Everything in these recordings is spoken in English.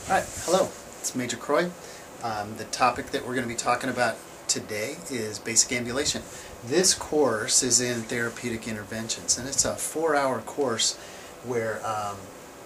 Alright, hello, it's Major Croy. The topic that we're going to be talking about today is basic ambulation. This course is in therapeutic interventions, and it's a 4-hour course where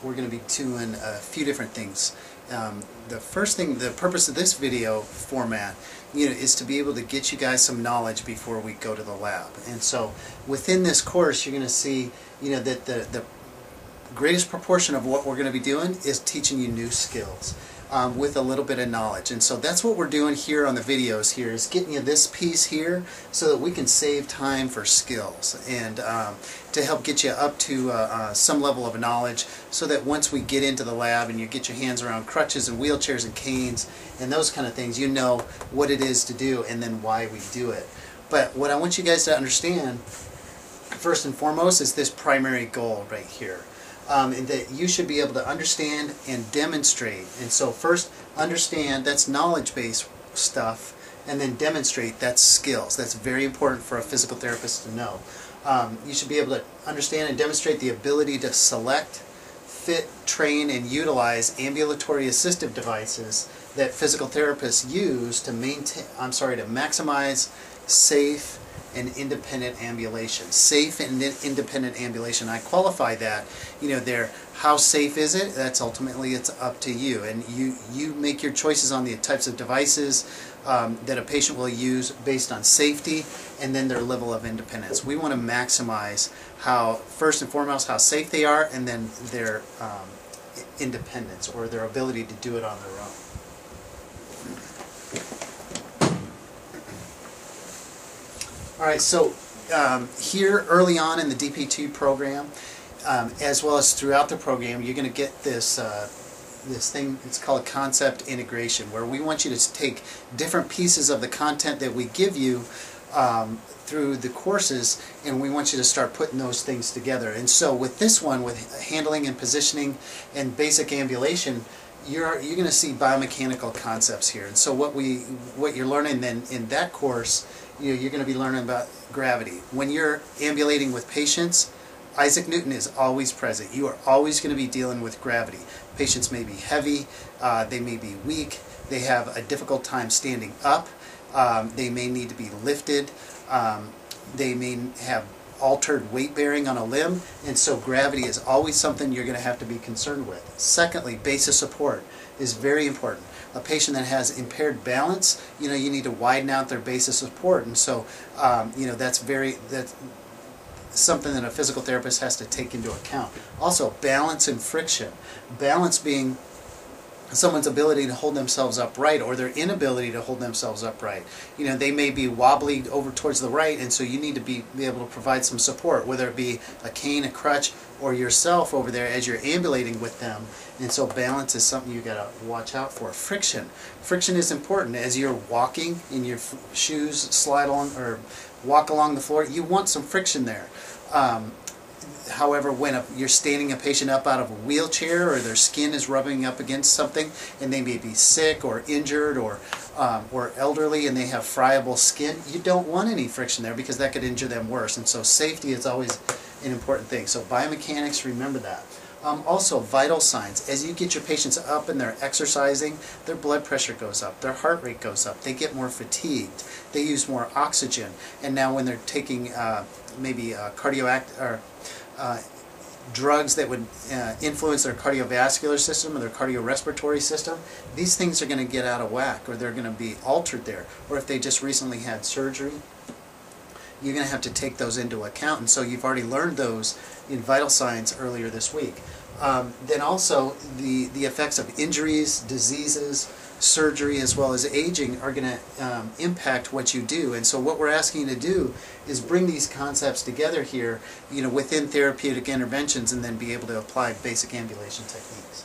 we're going to be doing a few different things. The first thing, the purpose of this video format, is to be able to get you guys some knowledge before we go to the lab. And so within this course, you're going to see, that the greatest proportion of what we're going to be doing is teaching you new skills with a little bit of knowledge. And so that's what we're doing here on the videos here, is getting you this piece here so that we can save time for skills and to help get you up to some level of knowledge, so that once we get into the lab and you get your hands around crutches and wheelchairs and canes and those kind of things, you know what it is to do and then why we do it. But what I want you guys to understand first and foremost is this primary goal right here. And that you should be able to understand and demonstrate. And so first, understand, that's knowledge-based stuff, and then demonstrate, that's skills. That's very important for a physical therapist to know. You should be able to understand and demonstrate the ability to select, fit, train, and utilize ambulatory assistive devices that physical therapists use to maximize safe and independent ambulation. Safe and independent ambulation. I qualify that, how safe is it? That's ultimately, it's up to you. And you make your choices on the types of devices that a patient will use based on safety and then their level of independence. We want to maximize first and foremost, how safe they are, and then their independence, or their ability to do it on their own. Alright, so here early on in the DP2 program, as well as throughout the program, you're going to get this thing, it's called concept integration, where we want you to take different pieces of the content that we give you through the courses, and we want you to start putting those things together. And so with this one, with handling and positioning and basic ambulation, you're going to see biomechanical concepts here. And so what you're learning then in that course, you're going to be learning about gravity. When you're ambulating with patients, Isaac Newton is always present. You are always going to be dealing with gravity. Patients may be heavy, they may be weak, they have a difficult time standing up, they may need to be lifted, they may have altered weight bearing on a limb, and so gravity is always something you're going to have to be concerned with. Secondly, base of support is very important. A patient that has impaired balance, you need to widen out their base of support, and so that's something that a physical therapist has to take into account. Also, balance and friction. Balance being someone's ability to hold themselves upright, or their inability to hold themselves upright. They may be wobbly over towards the right, and so you need to be able to provide some support, whether it be a cane, a crutch, or yourself over there as you're ambulating with them. And so balance is something you got to watch out for. Friction. Friction is important. As you're walking and your shoes slide along or walk along the floor, you want some friction there. However, when you're standing a patient up out of a wheelchair, or their skin is rubbing up against something, and they may be sick or injured or elderly, and they have friable skin, you don't want any friction there, because that could injure them worse. And so safety is always an important thing. So biomechanics, remember that. Also, vital signs. As you get your patients up and they're exercising, their blood pressure goes up, their heart rate goes up, they get more fatigued, they use more oxygen, and now when they're taking maybe drugs that would influence their cardiovascular system or their cardiorespiratory system, these things are going to get out of whack, or they're going to be altered there. Or if they just recently had surgery, you're going to have to take those into account. And so you've already learned those in vital signs earlier this week. Then also the effects of injuries, diseases, surgery, as well as aging are going to impact what you do. And so what we're asking you to do is bring these concepts together here, within therapeutic interventions, and then be able to apply basic ambulation techniques.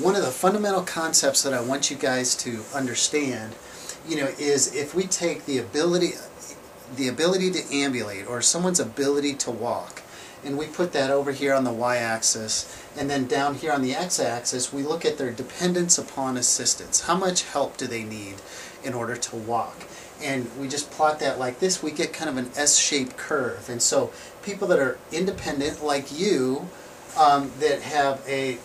One of the fundamental concepts that I want you guys to understand, is if we take the ability to ambulate, or someone's ability to walk, and we put that over here on the y-axis, and then down here on the x-axis we look at their dependence upon assistance. How much help do they need in order to walk? And we just plot that like this, we get kind of an S-shaped curve. And so people that are independent like you that have a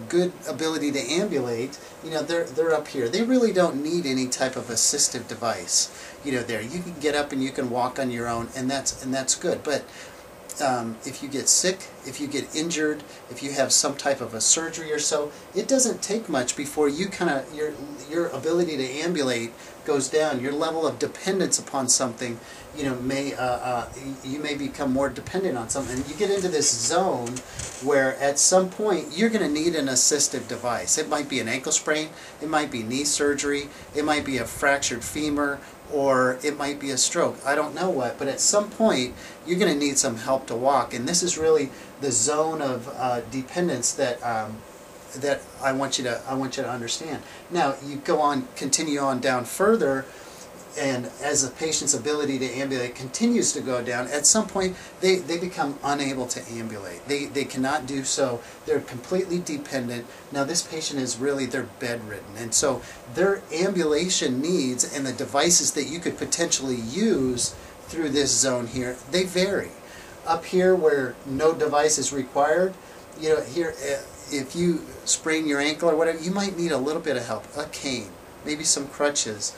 good ability to ambulate, they're up here. They really don't need any type of assistive device. There you can get up and you can walk on your own, and that's good. But if you get sick, if you get injured, if you have some type of a surgery or so, it doesn't take much before you your ability to ambulate goes down. Your level of dependence upon something, you may become more dependent on something. And you get into this zone where at some point you're going to need an assistive device. It might be an ankle sprain, it might be knee surgery, it might be a fractured femur, or it might be a stroke. I don't know what, but at some point you're going to need some help to walk, and this is really the zone of dependence that that I want you to understand. Now you continue on down further, and as the patient's ability to ambulate continues to go down, at some point they become unable to ambulate. They cannot do so. They're completely dependent. Now this patient they're bedridden, and so their ambulation needs and the devices that you could potentially use through this zone here, they vary. Up here where no device is required, here if you sprain your ankle or whatever, you might need a little bit of help, a cane, maybe some crutches.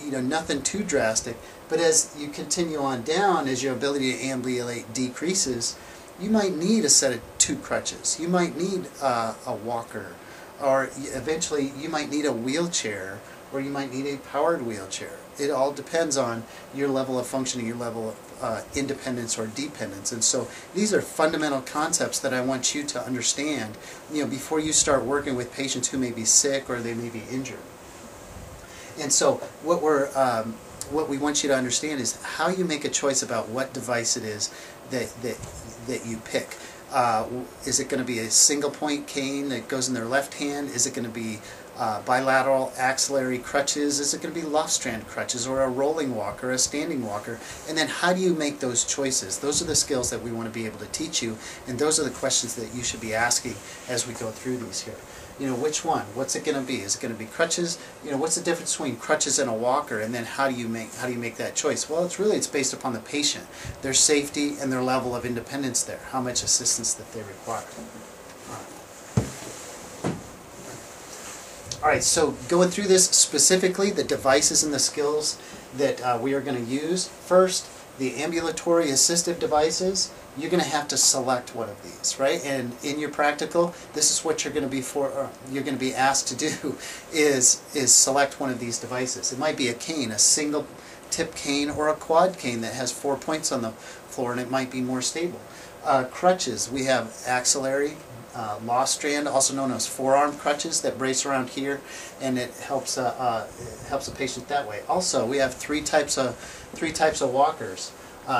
Nothing too drastic, but as you continue on down, as your ability to ambulate decreases, you might need a set of 2 crutches. You might need a walker, or eventually you might need a wheelchair, or you might need a powered wheelchair. It all depends on your level of functioning, your level of independence or dependence. And so these are fundamental concepts that I want you to understand, before you start working with patients who may be sick or they may be injured. And so what we want you to understand is how you make a choice about what device it is that you pick. Is it going to be a single point cane that goes in their left hand? Is it going to be bilateral axillary crutches? Is it going to be loft-strand crutches, or a rolling walker, a standing walker? And then how do you make those choices? Those are the skills that we want to be able to teach you, and those are the questions that you should be asking as we go through these here. Which one? What's it going to be? Is it going to be crutches? What's the difference between crutches and a walker? And then how do you make that choice? Well, it's based upon the patient, their safety, and their level of independence there, how much assistance that they require. All right, so going through this specifically, the devices and the skills that we are going to use. First, the ambulatory assistive devices. You're going to have to select one of these, right? And in your practical, this is what you're going to be asked to do is select one of these devices. It might be a cane, a single tip cane, or a quad cane that has 4 points on the floor, and it might be more stable. Crutches, we have axillary, lost strand, also known as forearm crutches, that brace around here, and it helps a patient that way. Also, we have three types of walkers.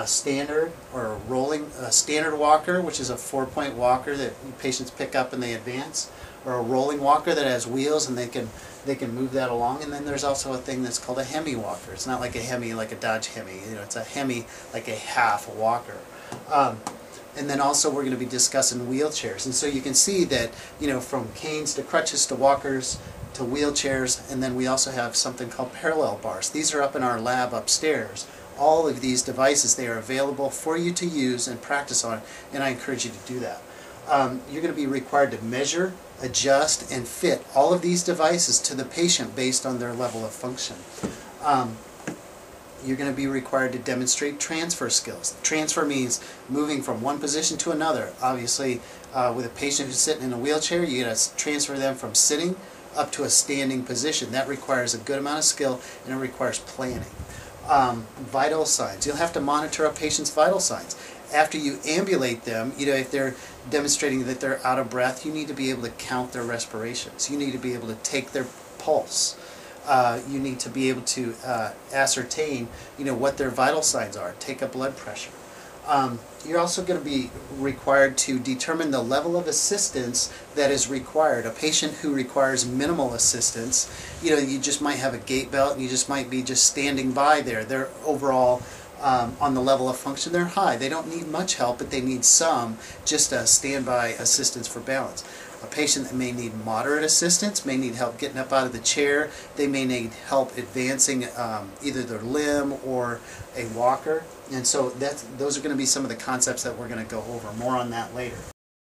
Standard or rolling, standard walker, which is a 4-point walker that patients pick up and they advance, or a rolling walker that has wheels and they can move that along. And then there's also a thing that's called a Hemi walker. It's not like a Hemi, like a Dodge Hemi. It's a Hemi, like a half walker. And then also we're going to be discussing wheelchairs. And so you can see that, from canes to crutches to walkers to wheelchairs, and then we also have something called parallel bars. These are up in our lab upstairs. All of these devices, they are available for you to use and practice on, and I encourage you to do that. You're going to be required to measure, adjust, and fit all of these devices to the patient based on their level of function. You're going to be required to demonstrate transfer skills. Transfer means moving from one position to another. Obviously, with a patient who's sitting in a wheelchair, you got to transfer them from sitting up to a standing position. That requires a good amount of skill, and it requires planning. Vital signs. You'll have to monitor a patient's vital signs. After you ambulate them, if they're demonstrating that they're out of breath, you need to be able to count their respirations. You need to be able to take their pulse. You need to be able to ascertain, what their vital signs are. Take a blood pressure. You're also going to be required to determine the level of assistance that is required. A patient who requires minimal assistance, you just might have a gait belt and you just might be just standing by there. They're overall, on the level of function, they're high. They don't need much help, but they need some, just a standby assistance for balance. A patient that may need moderate assistance, may need help getting up out of the chair, they may need help advancing either their limb or a walker. And so those are going to be some of the concepts that we're going to go over. More on that later.